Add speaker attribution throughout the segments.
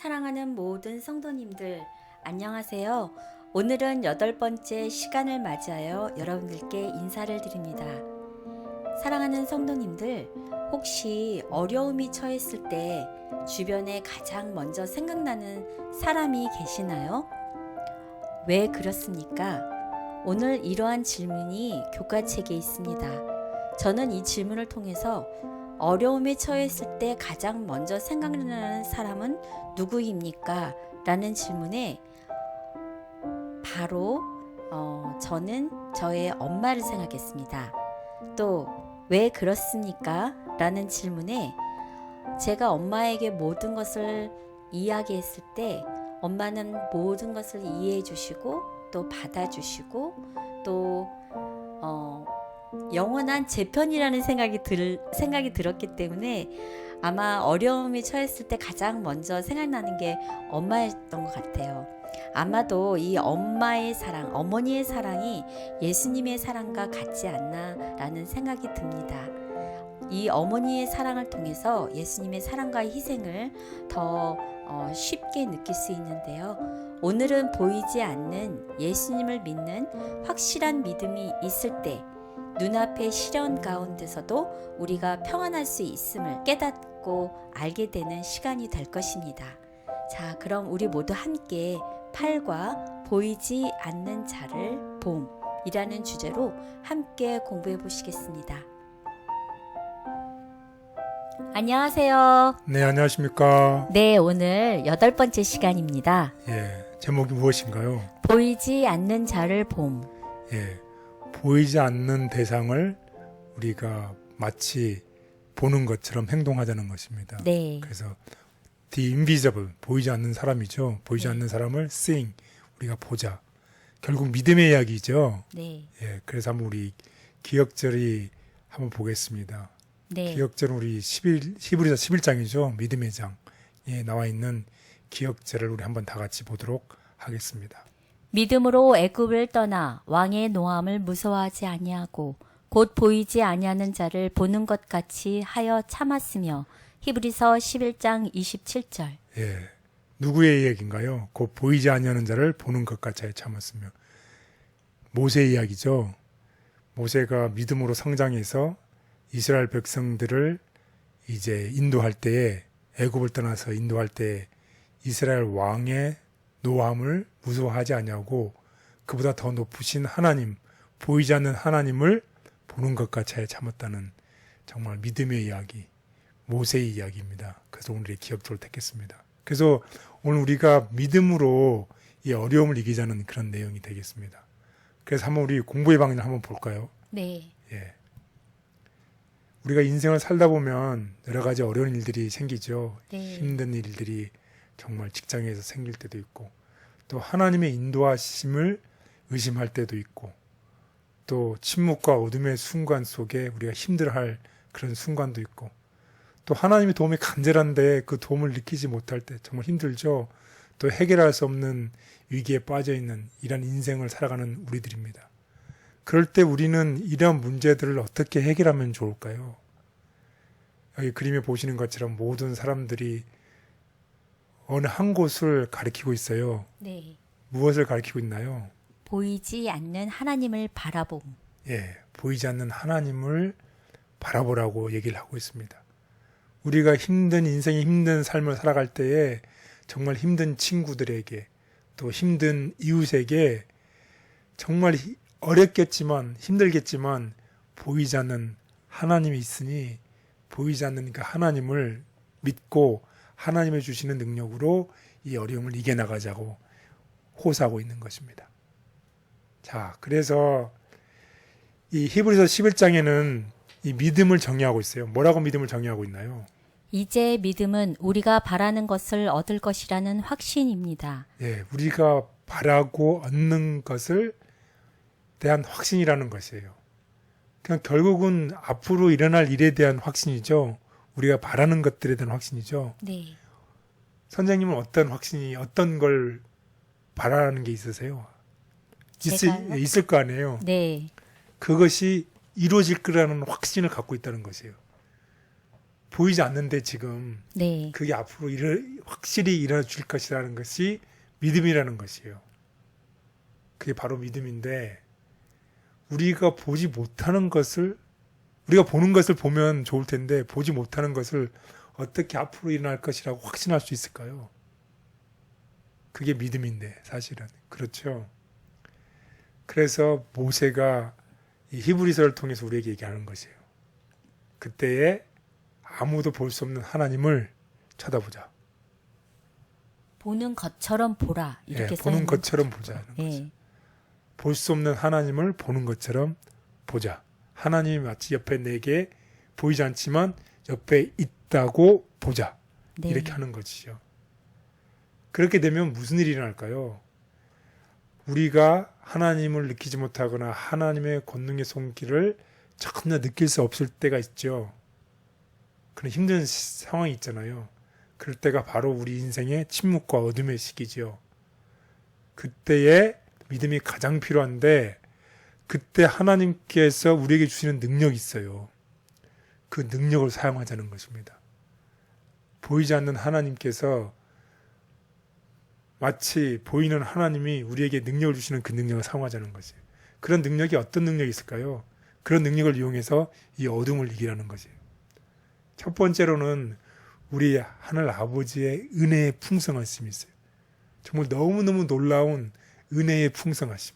Speaker 1: 사랑하는 모든 성도님들, 안녕하세요. 오늘은 8번째 시간을 맞이하여 여러분들께 인사를 드립니다. 사랑하는 성도님들, 혹시 어려움이 처했을 때 주변에 가장 먼저 생각나는 사람이 계시나요? 왜 그렇습니까? 오늘 이러한 질문이 교과책에 있습니다. 저는 이 질문을 통해서 어려움에 처했을 때 가장 먼저 생각나는 사람은 누구입니까? 라는 질문에 바로 저는 저의 엄마를 생각했습니다. 또 왜 그렇습니까? 라는 질문에 제가 엄마에게 모든 것을 이야기했을 때 엄마는 모든 것을 이해해 주시고 또 받아주시고 또 영원한 제 편이라는 생각이 들었기 때문에 아마 어려움에 처했을 때 가장 먼저 생각나는 게 엄마였던 것 같아요. 아마도 이 엄마의 사랑, 어머니의 사랑이 예수님의 사랑과 같지 않나라는 생각이 듭니다. 이 어머니의 사랑을 통해서 예수님의 사랑과 희생을 더 쉽게 느낄 수 있는데요. 오늘은 보이지 않는 예수님을 믿는 확실한 믿음이 있을 때 눈앞의 시련 가운데서도 우리가 평안할 수 있음을 깨닫고 알게 되는 시간이 될 것입니다. 자, 그럼 우리 모두 함께 8과 보이지 않는 자를 봄이라는 주제로 함께 공부해 보시겠습니다. 안녕하세요.
Speaker 2: 네, 안녕하십니까.
Speaker 1: 네, 오늘 8번째 시간입니다.
Speaker 2: 제목이 무엇인가요?
Speaker 1: 보이지 않는 자를 봄.
Speaker 2: 보이지 않는 대상을 우리가 마치 보는 것처럼 행동하자는 것입니다.
Speaker 1: 네.
Speaker 2: 그래서 the invisible, 보이지 않는 사람이죠. 보이지 않는 사람을 seeing, 우리가 보자. 결국 믿음의 이야기죠.
Speaker 1: 네.
Speaker 2: 그래서 한번 우리 기억절이 한번 보겠습니다.
Speaker 1: 네.
Speaker 2: 기억절은 우리 히브리서 11장이죠. 믿음의 장에 나와 있는 기억절을 우리 한번 다 같이 보도록 하겠습니다.
Speaker 1: 믿음으로 애굽을 떠나 왕의 노함을 무서워하지 아니하고 곧 보이지 아니하는 자를 보는 것 같이 하여 참았으며. 히브리서 11장 27절.
Speaker 2: 누구의 이야기인가요? 곧 보이지 아니하는 자를 보는 것 같이 하여 참았으며. 모세의 이야기죠. 모세가 믿음으로 성장해서 이스라엘 백성들을 이제 인도할 때에, 애굽을 떠나서 인도할 때 이스라엘 왕의 노함을 무서워하지 아니하고 그보다 더 높으신 하나님, 보이지 않는 하나님을 보는 것 같이 하여 참았다는 정말 믿음의 이야기, 모세의 이야기입니다. 그래서 오늘의 기억조를 택했습니다. 그래서 오늘 우리가 믿음으로 이 어려움을 이기자는 그런 내용이 되겠습니다. 그래서 한번 우리 공부의 방향을 한번 볼까요?
Speaker 1: 네.
Speaker 2: 우리가 인생을 살다 보면 여러 가지 어려운 일들이 생기죠.
Speaker 1: 네.
Speaker 2: 힘든 일들이 정말 직장에서 생길 때도 있고, 또 하나님의 인도하심을 의심할 때도 있고, 또 침묵과 어둠의 순간 속에 우리가 힘들어할 그런 순간도 있고, 또 하나님의 도움이 간절한데 그 도움을 느끼지 못할 때 정말 힘들죠. 또 해결할 수 없는 위기에 빠져 있는 이런 인생을 살아가는 우리들입니다. 그럴 때 우리는 이러한 문제들을 어떻게 해결하면 좋을까요? 여기 그림에 보시는 것처럼 모든 사람들이 어느 한 곳을 가리키고 있어요.
Speaker 1: 네.
Speaker 2: 무엇을 가리키고 있나요?
Speaker 1: 보이지 않는 하나님을 바라봄.
Speaker 2: 보이지 않는 하나님을 바라보라고 얘기를 하고 있습니다. 우리가 힘든 인생의 힘든 삶을 살아갈 때에 정말 힘든 친구들에게 또 힘든 이웃에게 정말 어렵겠지만 힘들겠지만 보이지 않는 하나님이 있으니 보이지 않는 그 하나님을 믿고 하나님의 주시는 능력으로 이 어려움을 이겨나가자고 호소하고 있는 것입니다. 자, 그래서 이 히브리서 11장에는 이 믿음을 정의하고 있어요. 뭐라고 믿음을 정의하고 있나요?
Speaker 1: 이제 믿음은 우리가 바라는 것을 얻을 것이라는 확신입니다.
Speaker 2: 우리가 바라고 얻는 것을 대한 확신이라는 것이에요. 그냥 결국은 앞으로 일어날 일에 대한 확신이죠. 우리가 바라는 것들에 대한 확신이죠.
Speaker 1: 네.
Speaker 2: 선생님은 어떤 걸 바라는 게 있으세요? 있을 거 아니에요.
Speaker 1: 네.
Speaker 2: 그것이 이루어질 거라는 확신을 갖고 있다는 것이에요. 보이지 않는데 지금
Speaker 1: 네.
Speaker 2: 그게 앞으로 확실히 일어나 줄 것이라는 것이 믿음이라는 것이에요. 그게 바로 믿음인데 우리가 보지 못하는 것을 우리가 보는 것을 보면 좋을 텐데 보지 못하는 것을 어떻게 앞으로 일어날 것이라고 확신할 수 있을까요? 그게 믿음인데 사실은 그렇죠. 그래서 모세가 이 히브리서를 통해서 우리에게 얘기하는 것이에요. 그때에 아무도 볼 수 없는 하나님을 쳐다보자.
Speaker 1: 보는 것처럼 보라. 이렇게
Speaker 2: 보는
Speaker 1: 써있는
Speaker 2: 것처럼 보자는 거죠.
Speaker 1: 예.
Speaker 2: 볼 수 없는 하나님을 보는 것처럼 보자. 하나님이 마치 옆에 내게 보이지 않지만 옆에 있다고 보자.
Speaker 1: 네.
Speaker 2: 이렇게 하는 것이죠. 그렇게 되면 무슨 일이 일어날까요? 우리가 하나님을 느끼지 못하거나 하나님의 권능의 손길을 전혀 느낄 수 없을 때가 있죠. 그런 힘든 상황이 있잖아요. 그럴 때가 바로 우리 인생의 침묵과 어둠의 시기죠. 그때에 믿음이 가장 필요한데 그때 하나님께서 우리에게 주시는 능력이 있어요. 그 능력을 사용하자는 것입니다. 보이지 않는 하나님께서 마치 보이는 하나님이 우리에게 능력을 주시는 그 능력을 사용하자는 것이에요. 그런 능력이 어떤 능력이 있을까요? 그런 능력을 이용해서 이 어둠을 이기라는 것이에요. 첫 번째로는 우리 하늘 아버지의 은혜의 풍성하심이 있어요. 정말 너무너무 놀라운 은혜의 풍성하심.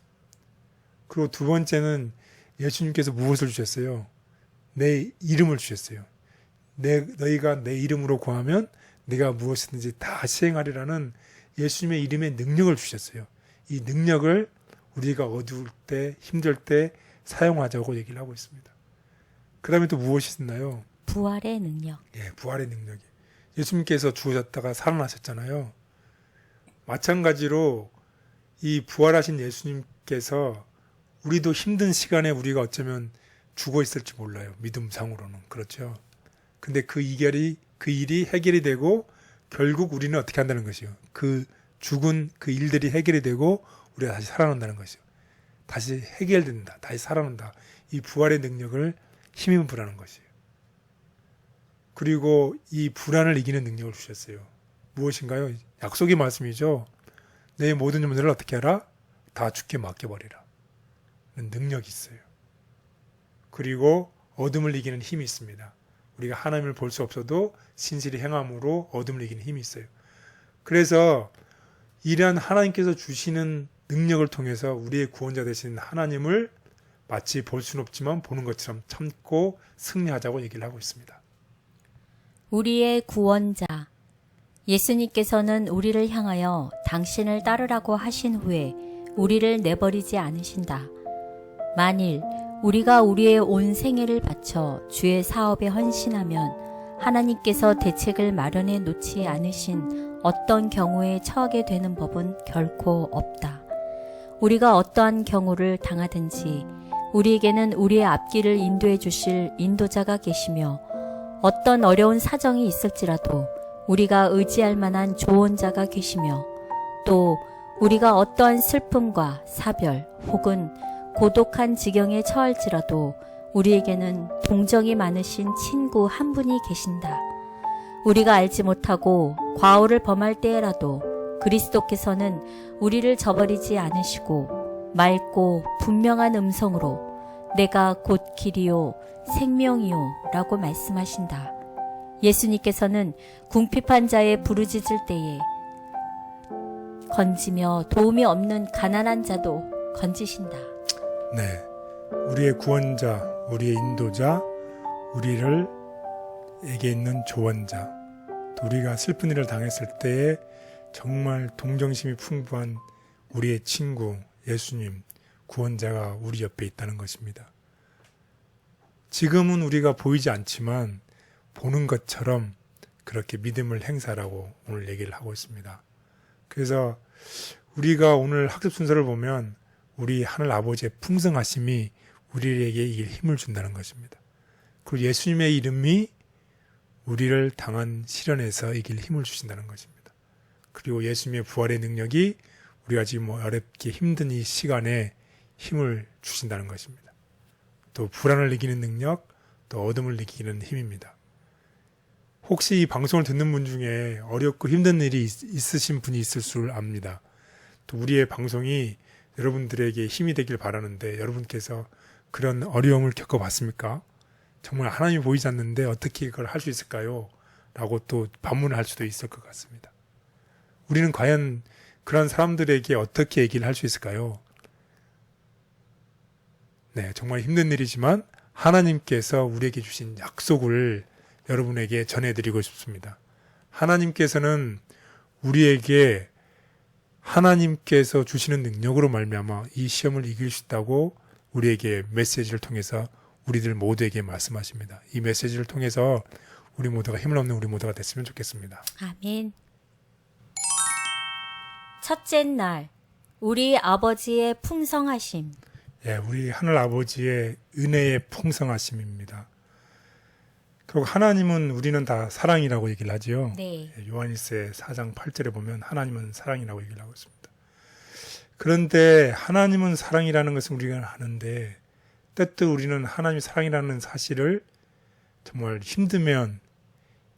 Speaker 2: 그리고 두 번째는 예수님께서 무엇을 주셨어요? 내 이름을 주셨어요. 너희가 내 이름으로 구하면 내가 무엇이든지 다 시행하리라는 예수님의 이름의 능력을 주셨어요. 이 능력을 우리가 어두울 때, 힘들 때 사용하자고 얘기를 하고 있습니다. 그 다음에 또 무엇이 있나요?
Speaker 1: 부활의 능력.
Speaker 2: 부활의 능력이. 예수님께서 죽으셨다가 살아나셨잖아요. 마찬가지로 이 부활하신 예수님께서 우리도 힘든 시간에 우리가 어쩌면 죽어 있을지 몰라요. 믿음상으로는. 그렇죠. 근데 그 일이 해결이 되고 결국 우리는 어떻게 한다는 것이요. 그 죽은 그 일들이 해결이 되고 우리가 다시 살아난다는 것이요. 다시 해결된다. 다시 살아난다. 이 부활의 능력을 힘입으라는 것이에요. 그리고 이 불안을 이기는 능력을 주셨어요. 무엇인가요? 약속의 말씀이죠. 내 모든 문제를 어떻게 하라? 다 주께 맡겨버리라. 능력이 있어요. 그리고 어둠을 이기는 힘이 있습니다. 우리가 하나님을 볼 수 없어도 신실히 행함으로 어둠을 이기는 힘이 있어요. 그래서 이러한 하나님께서 주시는 능력을 통해서 우리의 구원자 되신 하나님을 마치 볼 수는 없지만 보는 것처럼 참고 승리하자고 얘기를 하고 있습니다.
Speaker 1: 우리의 구원자. 예수님께서는 우리를 향하여 당신을 따르라고 하신 후에 우리를 내버리지 않으신다. 만일 우리가 우리의 온 생애를 바쳐 주의 사업에 헌신하면 하나님께서 대책을 마련해 놓지 않으신 어떤 경우에 처하게 되는 법은 결코 없다. 우리가 어떠한 경우를 당하든지 우리에게는 우리의 앞길을 인도해 주실 인도자가 계시며 어떤 어려운 사정이 있을지라도 우리가 의지할 만한 조언자가 계시며 또 우리가 어떠한 슬픔과 사별 혹은 고독한 지경에 처할지라도 우리에게는 동정이 많으신 친구 한 분이 계신다. 우리가 알지 못하고 과오를 범할 때에라도 그리스도께서는 우리를 저버리지 않으시고 맑고 분명한 음성으로 내가 곧 길이요 생명이요 라고 말씀하신다. 예수님께서는 궁핍한 자의 부르짖을 때에 건지며 도움이 없는 가난한 자도 건지신다.
Speaker 2: 네, 우리의 구원자, 우리의 인도자, 우리에게 있는 조언자, 또 우리가 슬픈 일을 당했을 때에 정말 동정심이 풍부한 우리의 친구, 예수님, 구원자가 우리 옆에 있다는 것입니다. 지금은 우리가 보이지 않지만 보는 것처럼 그렇게 믿음을 행사라고 오늘 얘기를 하고 있습니다. 그래서 우리가 오늘 학습 순서를 보면 우리 하늘 아버지의 풍성하심이 우리에게 이길 힘을 준다는 것입니다. 그리고 예수님의 이름이 우리를 당한 시련에서 이길 힘을 주신다는 것입니다. 그리고 예수님의 부활의 능력이 우리가 지금 어렵게 힘든 이 시간에 힘을 주신다는 것입니다. 또 불안을 이기는 능력, 또 어둠을 이기는 힘입니다. 혹시 이 방송을 듣는 분 중에 어렵고 힘든 일이 있으신 분이 있을 줄 압니다. 또 우리의 방송이 여러분들에게 힘이 되길 바라는데 여러분께서 그런 어려움을 겪어봤습니까? 정말 하나님이 보이지 않는데 어떻게 그걸 할 수 있을까요? 라고 또 반문을 할 수도 있을 것 같습니다. 우리는 과연 그런 사람들에게 어떻게 얘기를 할 수 있을까요? 네, 정말 힘든 일이지만 하나님께서 우리에게 주신 약속을 여러분에게 전해드리고 싶습니다. 하나님께서는 우리에게 하나님께서 주시는 능력으로 말미암아 이 시험을 이길 수 있다고 우리에게 메시지를 통해서 우리들 모두에게 말씀하십니다. 이 메시지를 통해서 우리 모두가 힘을 얻는 우리 모두가 됐으면 좋겠습니다.
Speaker 1: 아멘. 첫째 날, 우리 아버지의 풍성하심.
Speaker 2: 예, 우리 하늘 아버지의 은혜의 풍성하심입니다. 그리고 하나님은 우리는 다 사랑이라고 얘기를 하지요.
Speaker 1: 네.
Speaker 2: 요한일서 4장 8절에 보면 하나님은 사랑이라고 얘기를 하고 있습니다. 그런데 하나님은 사랑이라는 것을 우리가 아는데 때때 우리는 하나님이 사랑이라는 사실을 정말 힘들면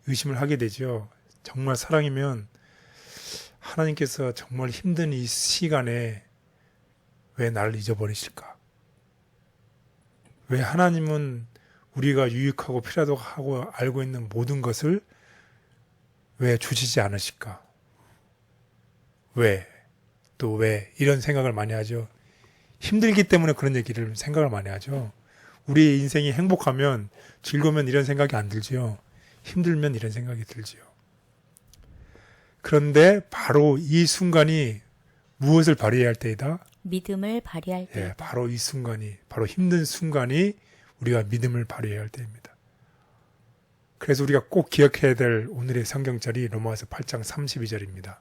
Speaker 2: 의심을 하게 되죠. 정말 사랑이면 하나님께서 정말 힘든 이 시간에 왜 나를 잊어버리실까? 왜 하나님은 우리가 유익하고 필요하다고 하고 알고 있는 모든 것을 왜 주시지 않으실까? 왜? 또 왜? 이런 생각을 많이 하죠. 힘들기 때문에 그런 얘기를 생각을 많이 하죠. 우리 인생이 행복하면 즐거우면 이런 생각이 안 들지요. 힘들면 이런 생각이 들지요. 그런데 바로 이 순간이 무엇을 발휘해야 할 때이다?
Speaker 1: 믿음을 발휘할 때.
Speaker 2: 예, 바로 이 순간이, 바로 힘든 순간이 우리가 믿음을 발휘해야 할 때입니다. 그래서 우리가 꼭 기억해야 될 오늘의 성경절이 로마서 8장 32절입니다.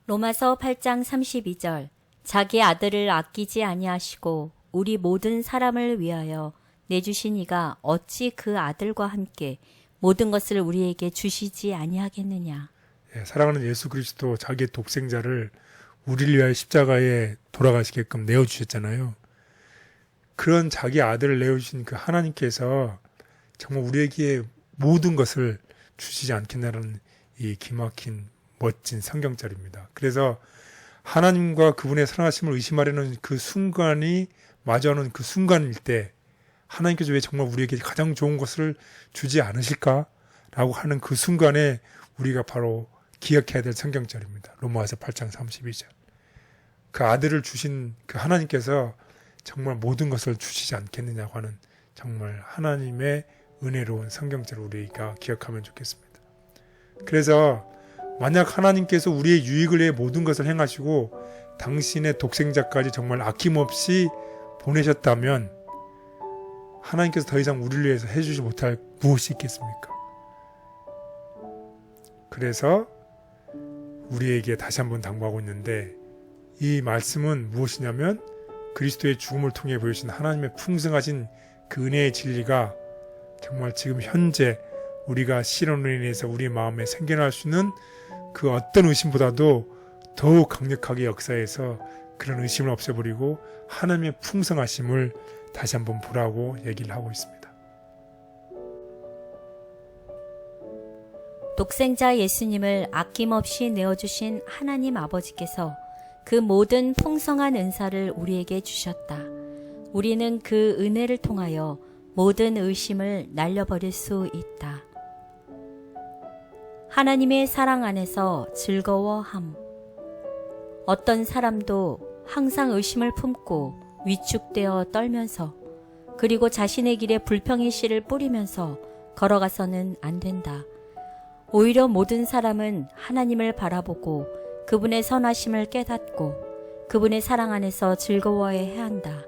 Speaker 1: 로마서 8장 32절. 자기 아들을 아끼지 아니하시고 우리 모든 사람을 위하여 내주신 이가 어찌 그 아들과 함께 모든 것을 우리에게 주시지 아니하겠느냐.
Speaker 2: 예, 사랑하는 예수 그리스도 자기의 독생자를 우리를 위하여 십자가에 돌아가시게끔 내어주셨잖아요. 그런 자기 아들을 내어주신 그 하나님께서 정말 우리에게 모든 것을 주시지 않겠나라는 이 기막힌 멋진 성경절입니다. 그래서 하나님과 그분의 사랑하심을 의심하려는 그 순간이 마주하는 그 순간일 때 하나님께서 왜 정말 우리에게 가장 좋은 것을 주지 않으실까라고 하는 그 순간에 우리가 바로 기억해야 될 성경절입니다. 로마서 8장 32절. 그 아들을 주신 그 하나님께서 정말 모든 것을 주시지 않겠느냐고 하는 정말 하나님의 은혜로운 성경절을 우리가 기억하면 좋겠습니다. 그래서 만약 하나님께서 우리의 유익을 위해 모든 것을 행하시고 당신의 독생자까지 정말 아낌없이 보내셨다면 하나님께서 더 이상 우리를 위해서 해주지 못할 무엇이 있겠습니까? 그래서 우리에게 다시 한번 당부하고 있는데 이 말씀은 무엇이냐면 그리스도의 죽음을 통해 보여주신 하나님의 풍성하신 그 은혜의 진리가 정말 지금 현재 우리가 실현으로 인해서 우리 마음에 생겨날 수 있는 그 어떤 의심보다도 더욱 강력하게 역사해서 그런 의심을 없애버리고 하나님의 풍성하심을 다시 한번 보라고 얘기를 하고 있습니다.
Speaker 1: 독생자 예수님을 아낌없이 내어주신 하나님 아버지께서 그 모든 풍성한 은사를 우리에게 주셨다. 우리는 그 은혜를 통하여 모든 의심을 날려버릴 수 있다. 하나님의 사랑 안에서 즐거워함. 어떤 사람도 항상 의심을 품고 위축되어 떨면서 그리고 자신의 길에 불평의 씨를 뿌리면서 걸어가서는 안 된다. 오히려 모든 사람은 하나님을 바라보고 그분의 선하심을 깨닫고 그분의 사랑 안에서 즐거워해야 한다.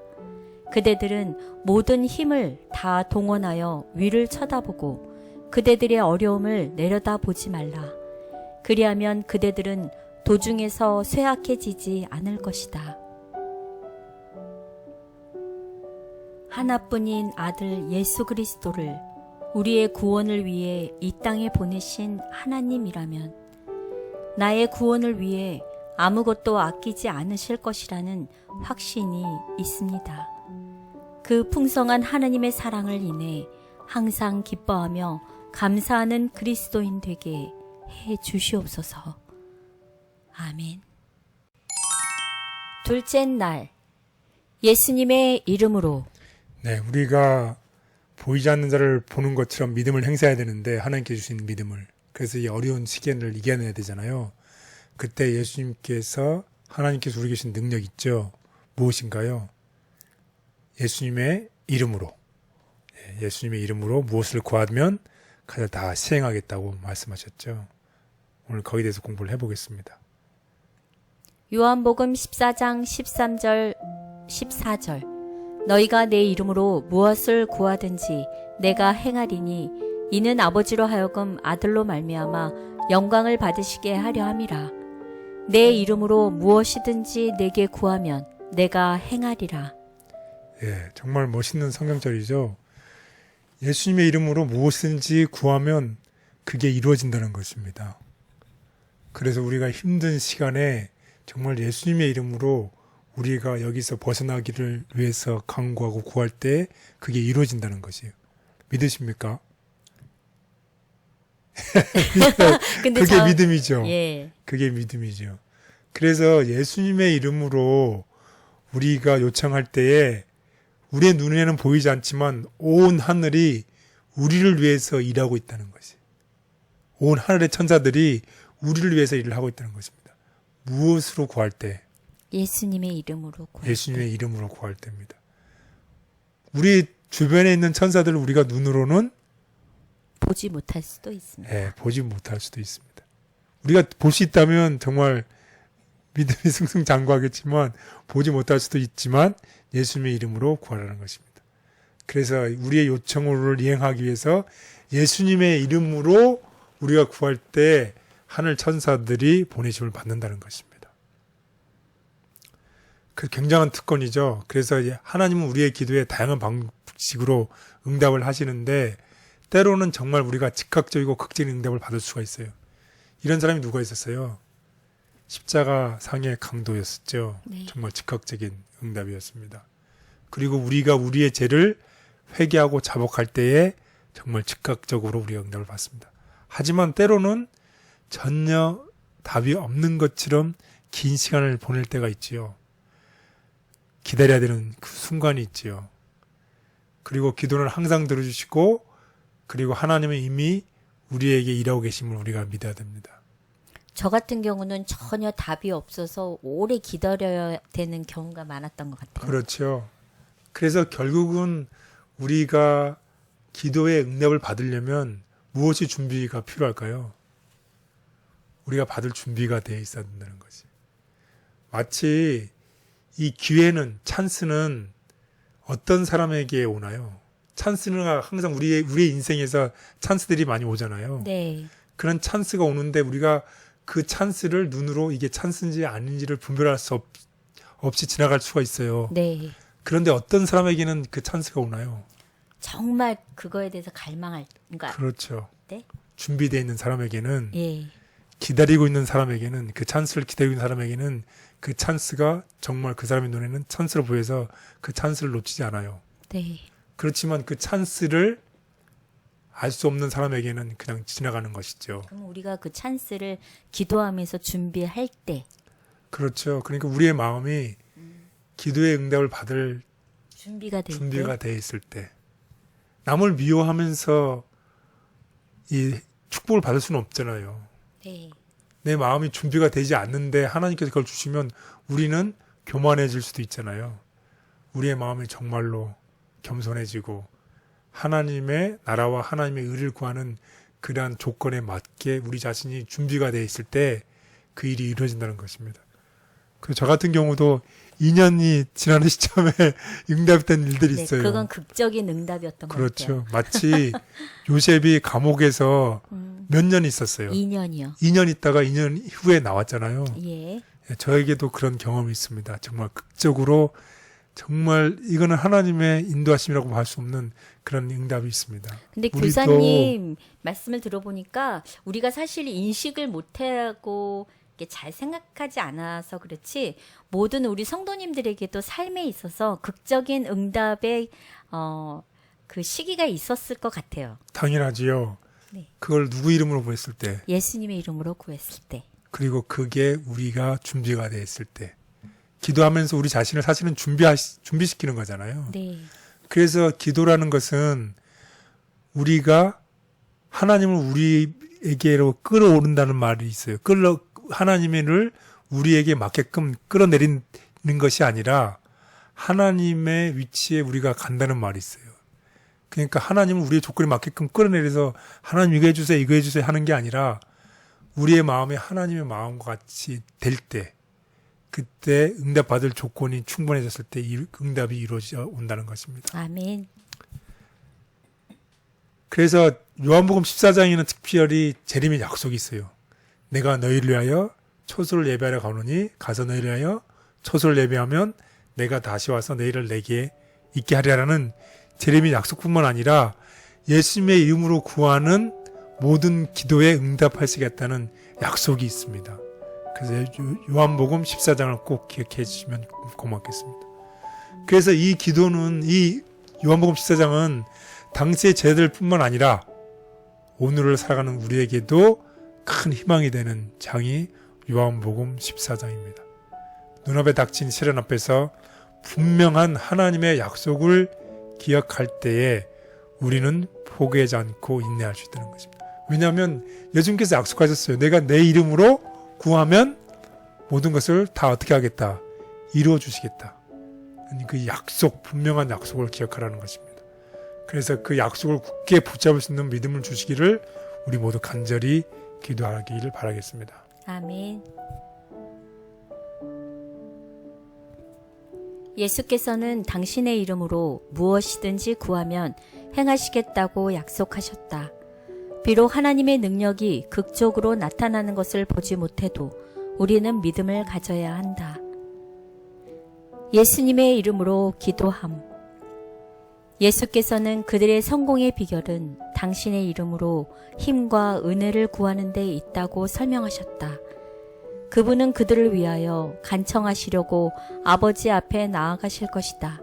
Speaker 1: 그대들은 모든 힘을 다 동원하여 위를 쳐다보고 그대들의 어려움을 내려다보지 말라. 그리하면 그대들은 도중에서 쇠약해지지 않을 것이다. 하나뿐인 아들 예수 그리스도를 우리의 구원을 위해 이 땅에 보내신 하나님이라면 나의 구원을 위해 아무것도 아끼지 않으실 것이라는 확신이 있습니다. 그 풍성한 하나님의 사랑을 인해 항상 기뻐하며 감사하는 그리스도인 되게 해 주시옵소서. 아멘. 둘째 날, 예수님의 이름으로.
Speaker 2: 네, 우리가 보이지 않는 자를 보는 것처럼 믿음을 행사해야 되는데 하나님께 주신 믿음을. 그래서 이 어려운 시기를 이겨내야 되잖아요. 그때 예수님께서 하나님께서 우리 계신 능력 있죠. 무엇인가요? 예수님의 이름으로. 예수님의 이름으로 무엇을 구하면 그를 다 시행하겠다고 말씀하셨죠. 오늘 거기에 대해서 공부를 해보겠습니다.
Speaker 1: 요한복음 14장 13절 14절. 너희가 내 이름으로 무엇을 구하든지 내가 행하리니 이는 아버지로 하여금 아들로 말미암아 영광을 받으시게 하려 함이라. 내 이름으로 무엇이든지 내게 구하면 내가 행하리라.
Speaker 2: 예, 정말 멋있는 성경절이죠. 예수님의 이름으로 무엇이든지 구하면 그게 이루어진다는 것입니다. 그래서 우리가 힘든 시간에 정말 예수님의 이름으로 우리가 여기서 벗어나기를 위해서 간구하고 구할 때 그게 이루어진다는 것이에요. 믿으십니까?
Speaker 1: 근데
Speaker 2: 그게 믿음이죠.
Speaker 1: 예.
Speaker 2: 그게 믿음이죠. 그래서 예수님의 이름으로 우리가 요청할 때에 우리의 눈에는 보이지 않지만 온 하늘이 우리를 위해서 일하고 있다는 것이. 온 하늘의 천사들이 우리를 위해서 일을 하고 있다는 것입니다. 무엇으로 구할 때?
Speaker 1: 예수님의 이름으로 구할
Speaker 2: 예수님의 이름으로 구할 때입니다. 우리 주변에 있는 천사들을 우리가 눈으로는
Speaker 1: 보지 못할 수도 있습니다.
Speaker 2: 보지 못할 수도 있습니다. 우리가 볼 수 있다면 정말 믿음이 승승장구하겠지만 보지 못할 수도 있지만 예수님의 이름으로 구하라는 것입니다. 그래서 우리의 요청을 이행하기 위해서 예수님의 이름으로 우리가 구할 때 하늘 천사들이 보내심을 받는다는 것입니다. 그 굉장한 특권이죠. 그래서 하나님은 우리의 기도에 다양한 방식으로 응답을 하시는데 때로는 정말 우리가 즉각적이고 극적인 응답을 받을 수가 있어요. 이런 사람이 누가 있었어요? 십자가 상의 강도였었죠.
Speaker 1: 네.
Speaker 2: 정말 즉각적인 응답이었습니다. 그리고 우리가 우리의 죄를 회개하고 자복할 때에 정말 즉각적으로 우리가 응답을 받습니다. 하지만 때로는 전혀 답이 없는 것처럼 긴 시간을 보낼 때가 있지요. 기다려야 되는 그 순간이 있지요. 그리고 기도는 항상 들어주시고 그리고 하나님은 이미 우리에게 일하고 계심을 우리가 믿어야 됩니다.
Speaker 1: 저 같은 경우는 전혀 답이 없어서 오래 기다려야 되는 경우가 많았던 것 같아요.
Speaker 2: 그렇죠. 그래서 결국은 우리가 기도의 응답을 받으려면 무엇이 준비가 필요할까요? 우리가 받을 준비가 되어 있어야 된다는 거지. 마치 이 기회는, 찬스는 어떤 사람에게 오나요? 찬스는 항상 우리의 인생에서 찬스들이 많이 오잖아요.
Speaker 1: 네.
Speaker 2: 그런 찬스가 오는데 우리가 그 찬스를 눈으로 이게 찬스인지 아닌지를 분별할 수 없이 지나갈 수가 있어요.
Speaker 1: 네.
Speaker 2: 그런데 어떤 사람에게는 그 찬스가 오나요?
Speaker 1: 정말 그거에 대해서 그러니까
Speaker 2: 그렇죠.
Speaker 1: 네?
Speaker 2: 준비되어 있는 사람에게는
Speaker 1: 예.
Speaker 2: 기다리고 있는 사람에게는 그 찬스를 기다리고 있는 사람에게는 그 찬스가 정말 그 사람의 눈에는 찬스로 보여서 그 찬스를 놓치지 않아요.
Speaker 1: 네.
Speaker 2: 그렇지만 그 찬스를 알 수 없는 사람에게는 그냥 지나가는 것이죠.
Speaker 1: 그럼 우리가 그 찬스를 기도하면서 준비할 때
Speaker 2: 그렇죠. 그러니까 우리의 마음이 기도의 응답을 받을
Speaker 1: 준비가 될
Speaker 2: 준비가
Speaker 1: 때
Speaker 2: 돼 있을 때 남을 미워하면서 이 축복을 받을 수는 없잖아요.
Speaker 1: 네.
Speaker 2: 내 마음이 준비가 되지 않는데 하나님께서 그걸 주시면 우리는 교만해질 수도 있잖아요. 우리의 마음이 정말로 겸손해지고 하나님의 나라와 하나님의 의를 구하는 그러한 조건에 맞게 우리 자신이 준비가 되어 있을 때 그 일이 이루어진다는 것입니다. 그래서 저 같은 경우도 2년이 지나는 시점에 응답된 일들이
Speaker 1: 네,
Speaker 2: 있어요.
Speaker 1: 그건 극적인 응답이었던 것
Speaker 2: 그렇죠.
Speaker 1: 같아요.
Speaker 2: 마치 요셉이 감옥에서 몇 년 있었어요.
Speaker 1: 2년이요.
Speaker 2: 2년 있다가 2년 후에 나왔잖아요.
Speaker 1: 예.
Speaker 2: 저에게도 그런 경험이 있습니다. 정말 극적으로 정말 이거는 하나님의 인도하심이라고 할 수 없는 그런 응답이 있습니다.
Speaker 1: 근데
Speaker 2: 우리도
Speaker 1: 교사님 말씀을 들어보니까 우리가 사실 인식을 못하고 이렇게 잘 생각하지 않아서 그렇지 모든 우리 성도님들에게도 삶에 있어서 극적인 응답의 그 시기가 있었을 것 같아요.
Speaker 2: 당연하지요.
Speaker 1: 네.
Speaker 2: 그걸 누구 이름으로 구했을 때,
Speaker 1: 예수님의 이름으로 구했을 때.
Speaker 2: 그리고 그게 우리가 준비가 됐을 때, 기도하면서 우리 자신을 사실은 준비시키는 거잖아요.
Speaker 1: 네.
Speaker 2: 그래서 기도라는 것은 우리가 하나님을 우리에게로 끌어오른다는 말이 있어요. 하나님을 우리에게 맞게끔 끌어내리는 것이 아니라 하나님의 위치에 우리가 간다는 말이 있어요. 그러니까 하나님은 우리의 조건에 맞게끔 끌어내려서 하나님 이거 해주세요, 이거 해주세요 하는 게 아니라 우리의 마음이 하나님의 마음과 같이 될 때, 그때 응답받을 조건이 충분해졌을 때 이 응답이 이루어져 온다는 것입니다.
Speaker 1: 아멘.
Speaker 2: 그래서 요한복음 14장에는 특별히 재림의 약속이 있어요. 내가 너희를 위하여 초소를 예배하러 가노니 가서 너희를 위하여 초소를 예배하면 내가 다시 와서 너희를 내게 있게 하리라는 재림의 약속뿐만 아니라 예수님의 이름으로 구하는 모든 기도에 응답하시겠다는 약속이 있습니다. 그래서 요한복음 14장을 꼭 기억해 주시면 고맙겠습니다. 그래서 이 기도는, 이 요한복음 14장은 당시의 제자들뿐만 아니라 오늘을 살아가는 우리에게도 큰 희망이 되는 장이 요한복음 14장입니다. 눈앞에 닥친 시련 앞에서 분명한 하나님의 약속을 기억할 때에 우리는 포기하지 않고 인내할 수 있다는 것입니다. 왜냐하면 예수님께서 약속하셨어요. 내가 내 이름으로 구하면 모든 것을 다 어떻게 하겠다? 이루어 주시겠다. 그 약속, 분명한 약속을 기억하라는 것입니다. 그래서 그 약속을 굳게 붙잡을 수 있는 믿음을 주시기를 우리 모두 간절히 기도하기를 바라겠습니다.
Speaker 1: 아멘. 예수께서는 당신의 이름으로 무엇이든지 구하면 행하시겠다고 약속하셨다. 비록 하나님의 능력이 극적으로 나타나는 것을 보지 못해도 우리는 믿음을 가져야 한다. 예수님의 이름으로 기도함. 예수께서는 그들의 성공의 비결은 당신의 이름으로 힘과 은혜를 구하는 데 있다고 설명하셨다. 그분은 그들을 위하여 간청하시려고 아버지 앞에 나아가실 것이다.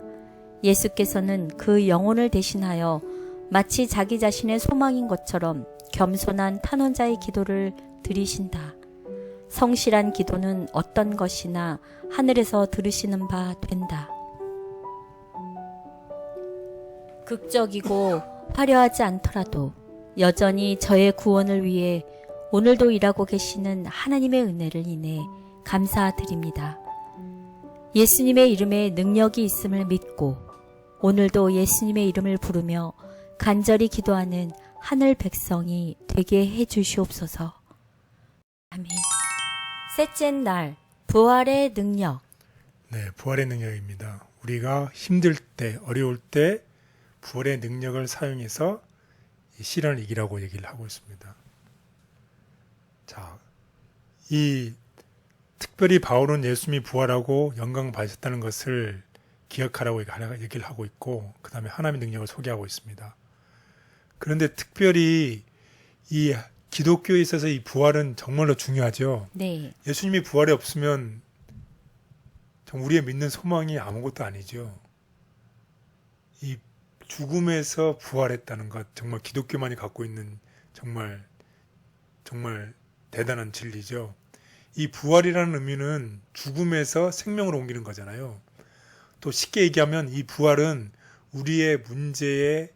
Speaker 1: 예수께서는 그 영혼을 대신하여 마치 자기 자신의 소망인 것처럼 겸손한 탄원자의 기도를 드리신다. 성실한 기도는 어떤 것이나 하늘에서 들으시는 바 된다. 극적이고 화려하지 않더라도 여전히 저의 구원을 위해 오늘도 일하고 계시는 하나님의 은혜를 인해 감사드립니다. 예수님의 이름에 능력이 있음을 믿고 오늘도 예수님의 이름을 부르며 간절히 기도하는 하늘 백성이 되게 해 주시옵소서. 아멘. 셋째 날, 부활의 능력.
Speaker 2: 네, 부활의 능력입니다. 우리가 힘들 때, 어려울 때 부활의 능력을 사용해서 이 시련을 이기라고 얘기를 하고 있습니다. 자, 이 특별히 바울은 예수님이 부활하고 영광 받으셨다는 것을 기억하라고 얘기를 하고 있고, 그 다음에 하나님의 능력을 소개하고 있습니다. 그런데 특별히 이 기독교에 있어서 이 부활은 정말로 중요하죠.
Speaker 1: 네.
Speaker 2: 예수님이 부활이 없으면 우리의 믿는 소망이 아무것도 아니죠. 이 죽음에서 부활했다는 것, 정말 기독교만이 갖고 있는 정말 대단한 진리죠. 이 부활이라는 의미는 죽음에서 생명으로 옮기는 거잖아요. 또 쉽게 얘기하면 이 부활은 우리의 문제에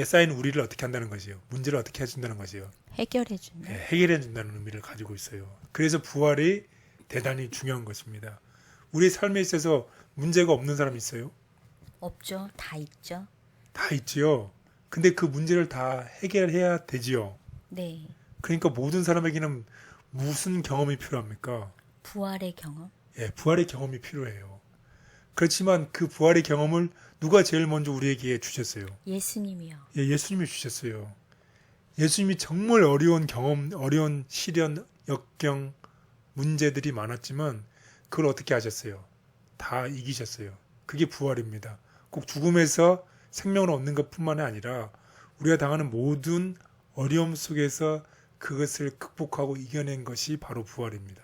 Speaker 2: 쌓인 우리를 어떻게 한다는 것이에요. 문제를 어떻게 해준다는 것이에요.
Speaker 1: 해결해준다.
Speaker 2: 네, 해결해준다는 의미를 가지고 있어요. 그래서 부활이 대단히 중요한 것입니다. 우리 삶에 있어서 문제가 없는 사람이 있어요?
Speaker 1: 없죠. 다 있죠.
Speaker 2: 다 있지요. 근데 그 문제를 다 해결해야 되지요.
Speaker 1: 네.
Speaker 2: 그러니까 모든 사람에게는 무슨 경험이 필요합니까?
Speaker 1: 부활의 경험.
Speaker 2: 예, 부활의 경험이 필요해요. 그렇지만 그 부활의 경험을 누가 제일 먼저 우리에게 주셨어요?
Speaker 1: 예수님이요.
Speaker 2: 예, 예수님이 주셨어요. 예수님이 정말 어려운 경험, 어려운 시련, 역경, 문제들이 많았지만 그걸 어떻게 하셨어요? 다 이기셨어요. 그게 부활입니다. 꼭 죽음에서 생명을 얻는 것뿐만 아니라 우리가 당하는 모든 어려움 속에서 그것을 극복하고 이겨낸 것이 바로 부활입니다.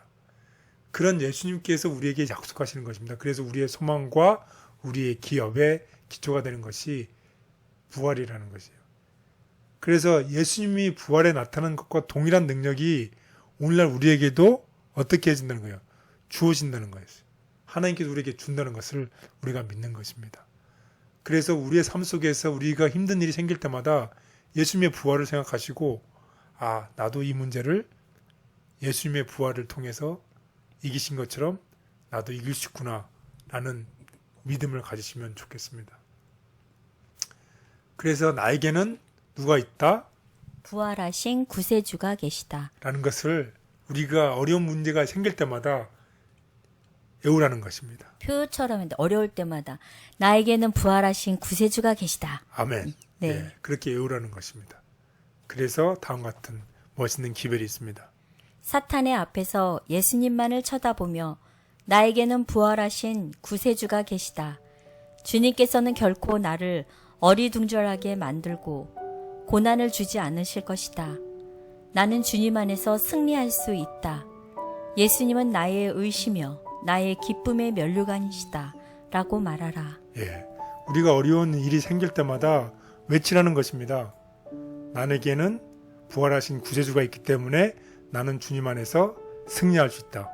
Speaker 2: 그런 예수님께서 우리에게 약속하시는 것입니다. 그래서 우리의 소망과 우리의 기업의 기초가 되는 것이 부활이라는 것이에요. 그래서 예수님이 부활에 나타난 것과 동일한 능력이 오늘날 우리에게도 어떻게 해진다는 거예요? 주어진다는 거예요. 하나님께서 우리에게 준다는 것을 우리가 믿는 것입니다. 그래서 우리의 삶 속에서 우리가 힘든 일이 생길 때마다 예수님의 부활을 생각하시고 아, 나도 이 문제를 예수님의 부활을 통해서 이기신 것처럼 나도 이길 수 있구나 라는 믿음을 가지시면 좋겠습니다. 그래서 나에게는 누가 있다?
Speaker 1: 부활하신 구세주가 계시다.
Speaker 2: 라는 것을 우리가 어려운 문제가 생길 때마다 외우라는 것입니다.
Speaker 1: 표처럼 어려울 때마다 나에게는 부활하신 구세주가 계시다.
Speaker 2: 아멘.
Speaker 1: 네.
Speaker 2: 예, 그렇게 외우라는 것입니다. 그래서 다음 같은 멋있는 기별이 있습니다.
Speaker 1: 사탄의 앞에서 예수님만을 쳐다보며 나에게는 부활하신 구세주가 계시다. 주님께서는 결코 나를 어리둥절하게 만들고 고난을 주지 않으실 것이다. 나는 주님 안에서 승리할 수 있다. 예수님은 나의 의시며 나의 기쁨의 면류관이시다. 라고 말하라.
Speaker 2: 예, 우리가 어려운 일이 생길 때마다 외치라는 것입니다. 나에게는 부활하신 구세주가 있기 때문에 나는 주님 안에서 승리할 수 있다.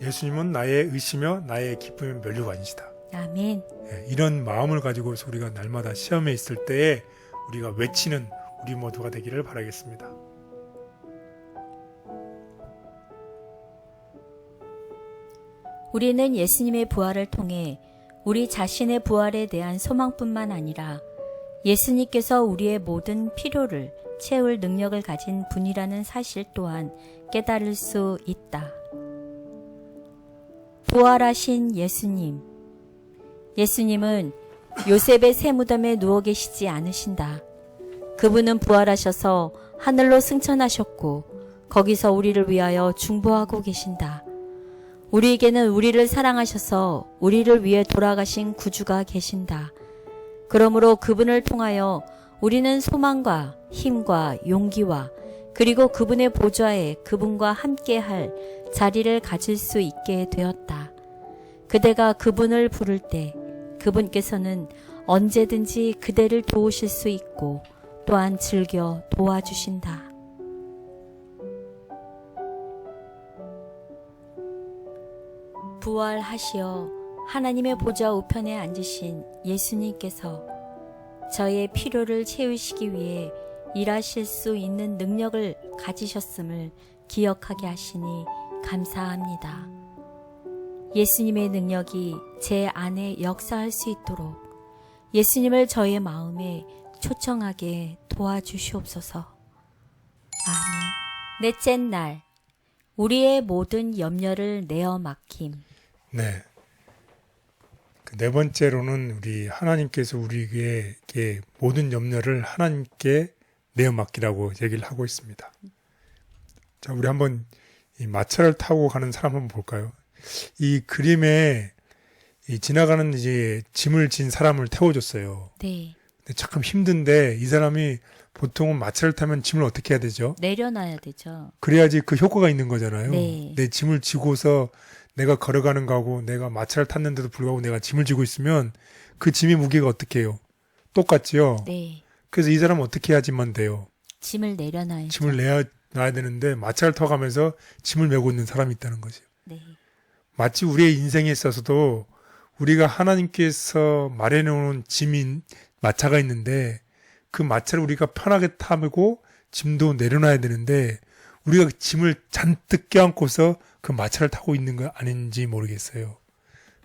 Speaker 2: 예수님은 나의 의시며 나의 기쁨의 면류관이시다.
Speaker 1: 아멘.
Speaker 2: 예, 이런 마음을 가지고서 우리가 날마다 시험에 있을 때에 우리가 외치는 우리 모두가 되기를 바라겠습니다.
Speaker 1: 우리는 예수님의 부활을 통해 우리 자신의 부활에 대한 소망뿐만 아니라 예수님께서 우리의 모든 필요를 채울 능력을 가진 분이라는 사실 또한 깨달을 수 있다. 부활하신 예수님. 예수님은 요셉의 새 무덤에 누워 계시지 않으신다. 그분은 부활하셔서 하늘로 승천하셨고 거기서 우리를 위하여 중보하고 계신다. 우리에게는 우리를 사랑하셔서 우리를 위해 돌아가신 구주가 계신다. 그러므로 그분을 통하여 우리는 소망과 힘과 용기와 그리고 그분의 보좌에 그분과 함께할 자리를 가질 수 있게 되었다. 그대가 그분을 부를 때 그분께서는 언제든지 그대를 도우실 수 있고 또한 즐겨 도와주신다. 부활하시어 하나님의 보좌 우편에 앉으신 예수님께서 저의 필요를 채우시기 위해 일하실 수 있는 능력을 가지셨음을 기억하게 하시니 감사합니다. 예수님의 능력이 제 안에 역사할 수 있도록 예수님을 저의 마음에 초청하게 도와주시옵소서. 아멘. 넷째 날, 우리의 모든 염려를 내어 맡김.
Speaker 2: 네. 네 번째로는 우리 하나님께서 우리에게 모든 염려를 하나님께 내어 맡기라고 얘기를 하고 있습니다. 자, 우리 한번 이 마차를 타고 가는 사람 한번 볼까요? 이 그림에 이 지나가는 이제 짐을 진 사람을 태워줬어요.
Speaker 1: 네.
Speaker 2: 근데 참 힘든데 이 사람이 보통은 마차를 타면 짐을 어떻게 해야 되죠?
Speaker 1: 내려놔야 되죠.
Speaker 2: 그래야지 그 효과가 있는 거잖아요.
Speaker 1: 네.
Speaker 2: 내 짐을 지고서 내가 걸어가는 거하고 내가 마차를 tas는데도 불구하고 내가 짐을 지고 있으면 그 짐의 무게가 어떻게 해요? 똑같지요?
Speaker 1: 네.
Speaker 2: 그래서 이 사람은 어떻게 해야지만 돼요?
Speaker 1: 짐을 내려놔야죠.
Speaker 2: 짐을 내놔야 되는데 마차를 타고 가면서 짐을 메고 있는 사람이 있다는 거죠.
Speaker 1: 네.
Speaker 2: 마치 우리의 인생에 있어서도 우리가 하나님께서 마련해놓은 짐인 마차가 있는데 그 마차를 우리가 편하게 타고 짐도 내려놔야 되는데 우리가 그 짐을 잔뜩 껴안고서 그 마차를 타고 있는 거 아닌지 모르겠어요.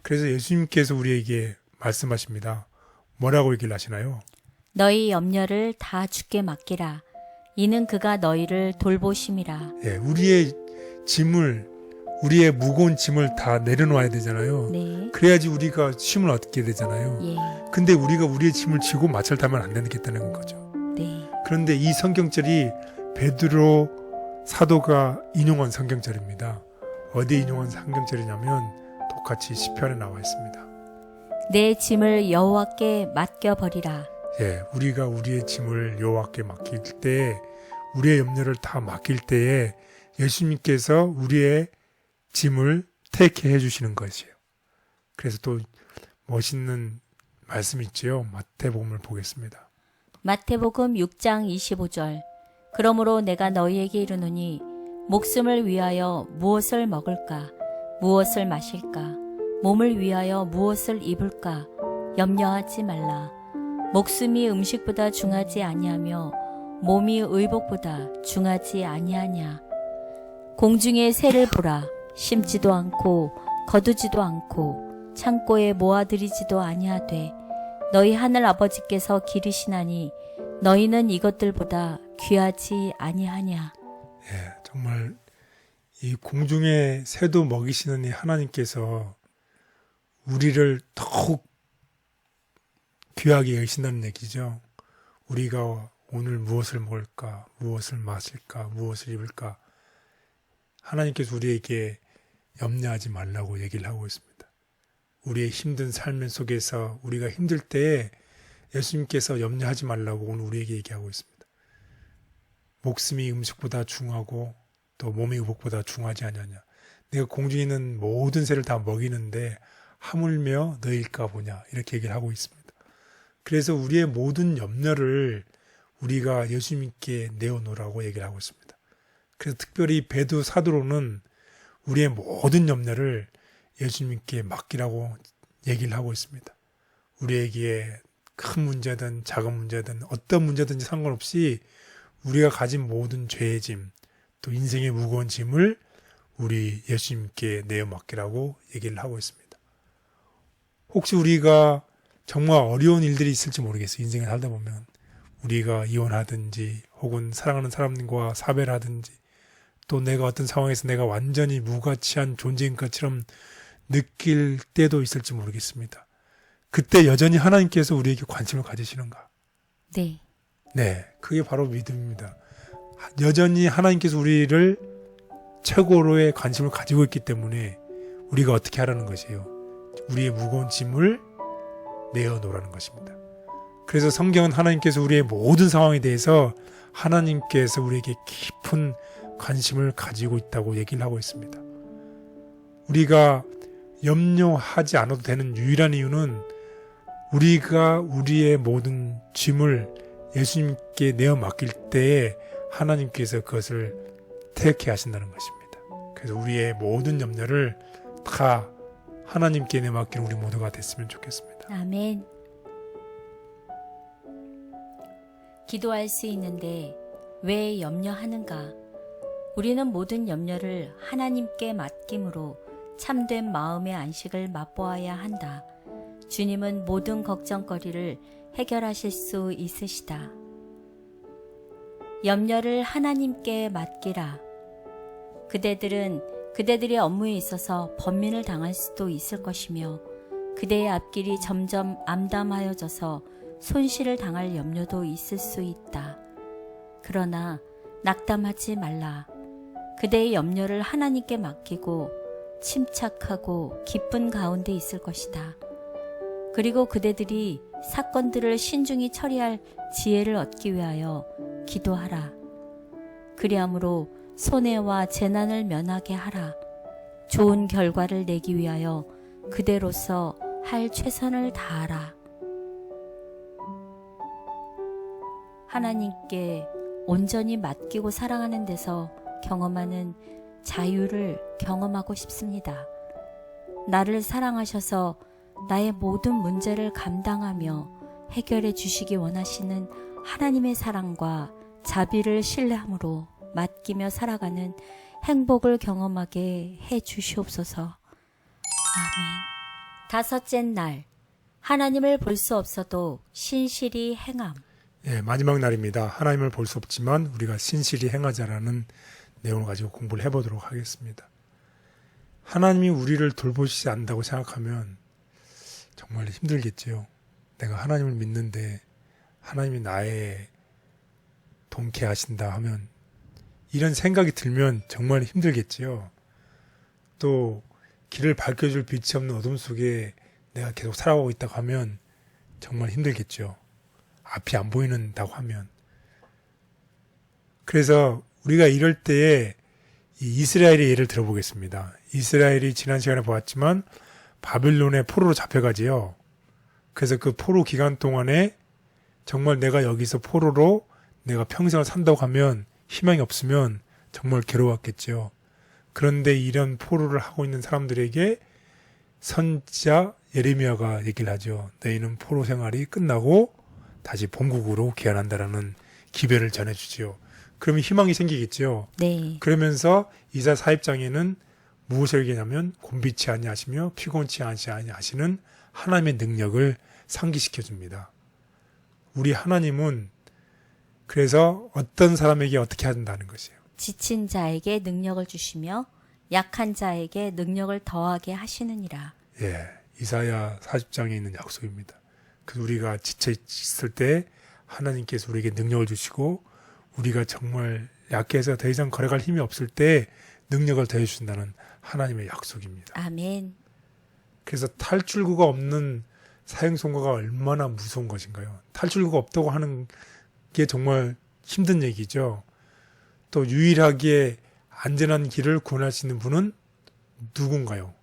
Speaker 2: 그래서 예수님께서 우리에게 말씀하십니다. 뭐라고 얘기를 하시나요?
Speaker 1: 너희 염려를 다 주께 맡기라. 이는 그가 너희를 돌보심이라.
Speaker 2: 예, 우리의 짐을, 우리의 무거운 짐을 다 내려놓아야 되잖아요.
Speaker 1: 네.
Speaker 2: 그래야지 우리가 쉼을 얻게 되잖아요.
Speaker 1: 예.
Speaker 2: 근데 우리가 우리의 짐을 지고 마차를 타면 안 되겠다는 거죠.
Speaker 1: 네.
Speaker 2: 그런데 이 성경절이 베드로 사도가 인용한 성경절입니다. 어디에 인용한 성경절이냐면 똑같이 시편에 나와 있습니다.
Speaker 1: 내 짐을 여호와께 맡겨 버리라.
Speaker 2: 예, 우리가 우리의 짐을 여호와께 맡길 때, 우리의 염려를 다 맡길 때에 예수님께서 우리의 짐을 택해 해주시는 것이에요. 그래서 또 멋있는 말씀이 있지요. 마태복음을 보겠습니다.
Speaker 1: 마태복음 6장 25절. 그러므로 내가 너희에게 이르노니 목숨을 위하여 무엇을 먹을까, 무엇을 마실까, 몸을 위하여 무엇을 입을까 염려하지 말라. 목숨이 음식보다 중하지 아니하며 몸이 의복보다 중하지 아니하냐. 공중의 새를 보라. 심지도 않고 거두지도 않고 창고에 모아들이지도 아니하되 너희 하늘 아버지께서 기르시나니 너희는 이것들보다 귀하지 아니하냐.
Speaker 2: 예, 정말 이 공중의 새도 먹이시는 이 하나님께서 우리를 더욱 귀하게 여기신다는 얘기죠. 우리가 오늘 무엇을 먹을까, 무엇을 마실까, 무엇을 입을까, 하나님께서 우리에게 염려하지 말라고 얘기를 하고 있습니다. 우리의 힘든 삶 속에서 우리가 힘들 때에 예수님께서 염려하지 말라고 오늘 우리에게 얘기하고 있습니다. 목숨이 음식보다 중하고 또 몸이 의복보다 중하지 않느냐. 내가 공중에 있는 모든 새를 다 먹이는데 하물며 너일까 보냐, 이렇게 얘기를 하고 있습니다. 그래서 우리의 모든 염려를 우리가 예수님께 내어놓으라고 얘기를 하고 있습니다. 그래서 특별히 베드 사도로는 우리의 모든 염려를 예수님께 맡기라고 얘기를 하고 있습니다. 우리에게 큰 문제든 작은 문제든 어떤 문제든지 상관없이 우리가 가진 모든 죄의 짐, 또 인생의 무거운 짐을 우리 예수님께 내어 맡기라고 얘기를 하고 있습니다. 혹시 우리가 정말 어려운 일들이 있을지 모르겠어요. 인생을 살다 보면 우리가 이혼하든지 혹은 사랑하는 사람과 사별을 하든지 또 내가 어떤 상황에서 내가 완전히 무가치한 존재인 것처럼 느낄 때도 있을지 모르겠습니다. 그때 여전히 하나님께서 우리에게 관심을 가지시는가?
Speaker 1: 네.
Speaker 2: 네, 그게 바로 믿음입니다. 여전히 하나님께서 우리를 최고로의 관심을 가지고 있기 때문에 우리가 어떻게 하라는 것이에요? 우리의 무거운 짐을 내어놓으라는 것입니다. 그래서 성경은 하나님께서 우리의 모든 상황에 대해서 하나님께서 우리에게 깊은 관심을 가지고 있다고 얘기를 하고 있습니다. 우리가 염려하지 않아도 되는 유일한 이유는 우리가 우리의 모든 짐을 예수님께 내어 맡길 때에 하나님께서 그것을 택해 하신다는 것입니다. 그래서 우리의 모든 염려를 다 하나님께 내어 맡기는 우리 모두가 됐으면 좋겠습니다.
Speaker 1: 아멘. 기도할 수 있는데 왜 염려하는가? 우리는 모든 염려를 하나님께 맡김으로 참된 마음의 안식을 맛보아야 한다. 주님은 모든 걱정거리를 해결하실 수 있으시다. 염려를 하나님께 맡기라. 그대들의 업무에 있어서 번민을 당할 수도 있을 것이며 그대의 앞길이 점점 암담하여져서 손실을 당할 염려도 있을 수 있다. 그러나 낙담하지 말라. 그대의 염려를 하나님께 맡기고 침착하고 기쁜 가운데 있을 것이다. 그리고 그대들이 사건들을 신중히 처리할 지혜를 얻기 위하여 기도하라. 그리함으로 손해와 재난을 면하게 하라. 좋은 결과를 내기 위하여 그대로서 할 최선을 다하라. 하나님께 온전히 맡기고 사랑하는 데서 경험하는 자유를 경험하고 싶습니다. 나를 사랑하셔서 나의 모든 문제를 감당하며 해결해 주시기 원하시는 하나님의 사랑과 자비를 신뢰함으로 맡기며 살아가는 행복을 경험하게 해 주시옵소서. 아멘. 다섯째 날, 하나님을 볼 수 없어도 신실히 행함.
Speaker 2: 예, 마지막 날입니다. 하나님을 볼 수 없지만 우리가 신실히 행하자라는 내용을 가지고 공부를 해보도록 하겠습니다. 하나님이 우리를 돌보시지 않는다고 생각하면 정말 힘들겠지요. 내가 하나님을 믿는데 하나님이 나의 동케하신다 하면 이런 생각이 들면 정말 힘들겠지요. 또 길을 밝혀줄 빛이 없는 어둠 속에 내가 계속 살아가고 있다고 하면 정말 힘들겠죠. 앞이 안 보이는다고 하면. 그래서 우리가 이럴 때에 이 이스라엘의 예를 들어보겠습니다. 이스라엘이 지난 시간에 보았지만 바빌론의 포로로 잡혀가지요. 그래서 그 포로 기간 동안에 정말 내가 여기서 포로로 내가 평생을 산다고 하면 희망이 없으면 정말 괴로웠겠죠. 그런데 이런 포로를 하고 있는 사람들에게 선지자 예레미야가 얘기를 하죠. 너희는 포로 생활이 끝나고 다시 본국으로 귀환한다라는 기별을 전해주지요. 그러면 희망이 생기겠죠.
Speaker 1: 네.
Speaker 2: 그러면서 이사 40장에는 무엇을 얘기하냐면 곤비치 아니하시며 피곤치 아니하시는 하나님의 능력을 상기시켜 줍니다. 우리 하나님은 그래서 어떤 사람에게 어떻게 한다는 것이에요.
Speaker 1: 지친 자에게 능력을 주시며 약한 자에게 능력을 더하게 하시느니라.
Speaker 2: 예, 이사야 40장에 있는 약속입니다. 그 우리가 지쳐 있을 때 하나님께서 우리에게 능력을 주시고 우리가 정말 약해서 더 이상 걸어갈 힘이 없을 때 능력을 더해 주신다는 하나님의 약속입니다.
Speaker 1: 아멘.
Speaker 2: 그래서 탈출구가 없는 사형선고가 얼마나 무서운 것인가요? 탈출구가 없다고 하는 게 정말 힘든 얘기죠. 또 유일하게 안전한 길을 구원할 수 있는 분은 누군가요?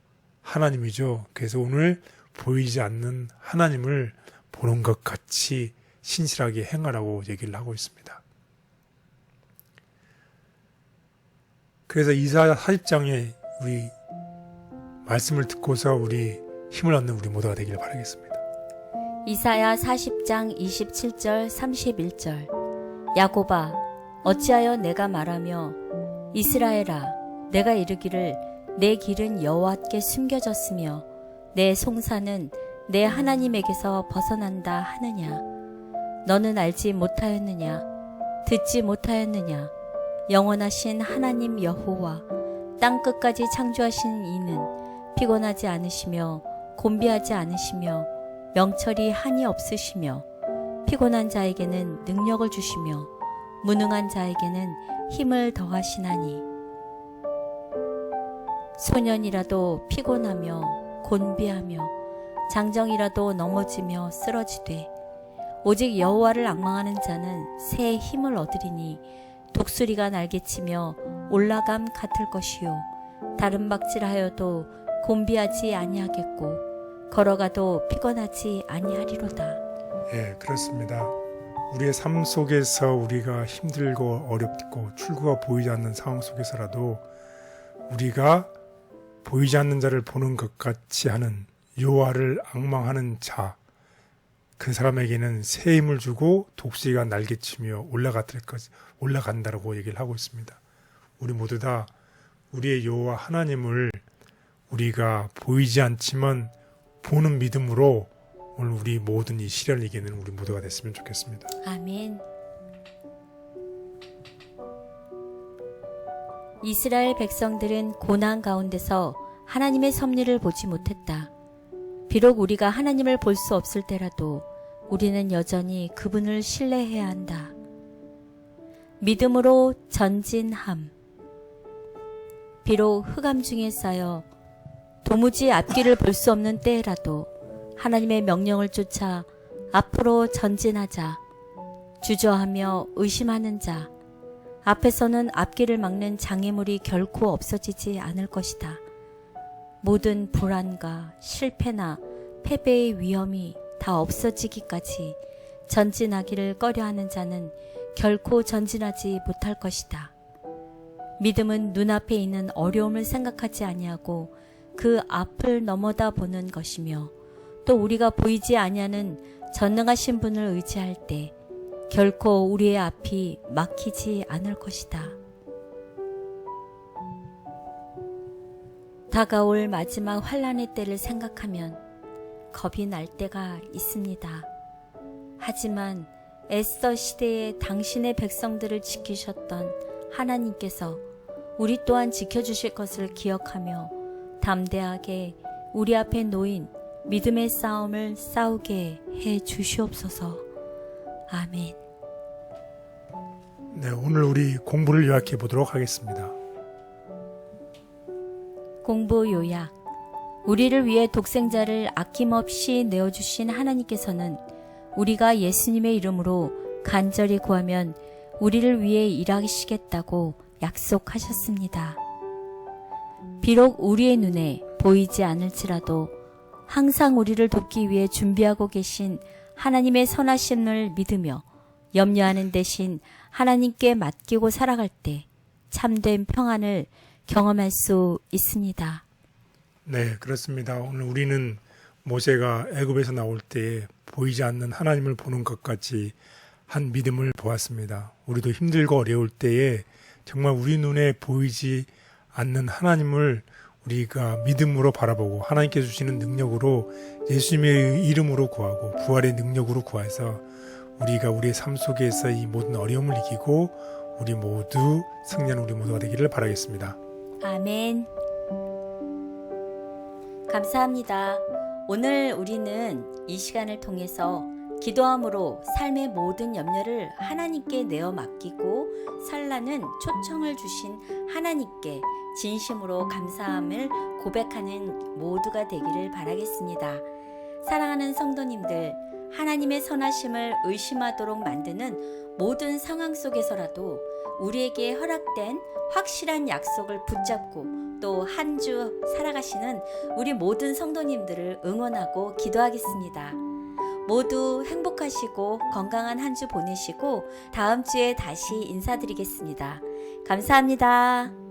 Speaker 2: 하나님이죠. 그래서 오늘 보이지 않는 하나님을 보는 것 같이 신실하게 행하라고 얘기를 하고 있습니다. 그래서 이사야 40장에 우리 말씀을 듣고서 우리 힘을 얻는 우리 모두가 되기를 바라겠습니다.
Speaker 1: 이사야 40장 27절 31절 야곱아 어찌하여 내가 말하며 이스라엘아 내가 이르기를 내 길은 여호와께 숨겨졌으며 내 송사는 내 하나님에게서 벗어난다 하느냐 너는 알지 못하였느냐 듣지 못하였느냐 영원하신 하나님 여호와 땅 끝까지 창조하신 이는 피곤하지 않으시며 곤비하지 않으시며 명철이 한이 없으시며 피곤한 자에게는 능력을 주시며 무능한 자에게는 힘을 더하시나니 소년이라도 피곤하며 곤비하며 장정이라도 넘어지며 쓰러지되 오직 여호와를 앙망하는 자는 새 힘을 얻으리니 독수리가 날개치며 올라감 같을 것이요 다른 박질하여도 곤비하지 아니하겠고 걸어가도 피곤하지 아니하리로다.
Speaker 2: 예, 그렇습니다. 우리의 삶 속에서 우리가 힘들고 어렵고 출구가 보이지 않는 상황 속에서라도 우리가 보이지 않는 자를 보는 것 같이 하는 여호와를 앙망하는 자, 그 사람에게는 새 힘을 주고 독수리가 날개치며 올라간다라고 얘기를 하고 있습니다. 우리 모두 다 우리의 여호와 하나님을 우리가 보이지 않지만 보는 믿음으로 오늘 우리 모든 이 시련을 이기는 우리 모두가 됐으면 좋겠습니다.
Speaker 1: 아멘. 이스라엘 백성들은 고난 가운데서 하나님의 섭리를 보지 못했다. 비록 우리가 하나님을 볼 수 없을 때라도 우리는 여전히 그분을 신뢰해야 한다. 믿음으로 전진함. 비록 흑암 중에 쌓여 도무지 앞길을 볼 수 없는 때라도 하나님의 명령을 쫓아 앞으로 전진하자. 주저하며 의심하는 자. 앞에서는 앞길을 막는 장애물이 결코 없어지지 않을 것이다. 모든 불안과 실패나 패배의 위험이 다 없어지기까지 전진하기를 꺼려하는 자는 결코 전진하지 못할 것이다. 믿음은 눈앞에 있는 어려움을 생각하지 아니하고 그 앞을 넘어다 보는 것이며 또 우리가 보이지 아니하는 전능하신 분을 의지할 때 결코 우리의 앞이 막히지 않을 것이다. 다가올 마지막 환난의 때를 생각하면 겁이 날 때가 있습니다. 하지만 에스더 시대에 당신의 백성들을 지키셨던 하나님께서 우리 또한 지켜주실 것을 기억하며 담대하게 우리 앞에 놓인 믿음의 싸움을 싸우게 해 주시옵소서. 아멘.
Speaker 2: 네, 오늘 우리 공부를 요약해 보도록 하겠습니다.
Speaker 1: 공부 요약. 우리를 위해 독생자를 아낌없이 내어주신 하나님께서는 우리가 예수님의 이름으로 간절히 구하면 우리를 위해 일하시겠다고 약속하셨습니다. 비록 우리의 눈에 보이지 않을지라도 항상 우리를 돕기 위해 준비하고 계신 하나님의 선하심을 믿으며 염려하는 대신 하나님께 맡기고 살아갈 때 참된 평안을 경험할 수 있습니다.
Speaker 2: 네, 그렇습니다. 오늘 우리는 모세가 애굽에서 나올 때 보이지 않는 하나님을 보는 것 같이 한 믿음을 보았습니다. 우리도 힘들고 어려울 때에 정말 우리 눈에 보이지 않는 하나님을 우리가 믿음으로 바라보고 하나님께서 주시는 능력으로 예수님의 이름으로 구하고 부활의 능력으로 구해서 우리가 우리의 삶 속에서 이 모든 어려움을 이기고 우리 모두 승리하는 우리 모두가 되기를 바라겠습니다.
Speaker 1: 아멘. 감사합니다. 오늘 우리는 이 시간을 통해서 기도함으로 삶의 모든 염려를 하나님께 내어 맡기고 살라는 초청을 주신 하나님께 진심으로 감사함을 고백하는 모두가 되기를 바라겠습니다. 사랑하는 성도님들, 하나님의 선하심을 의심하도록 만드는 모든 상황 속에서라도 우리에게 허락된 확실한 약속을 붙잡고 또 한 주 살아가시는 우리 모든 성도님들을 응원하고 기도하겠습니다. 모두 행복하시고 건강한 한 주 보내시고 다음 주에 다시 인사드리겠습니다. 감사합니다.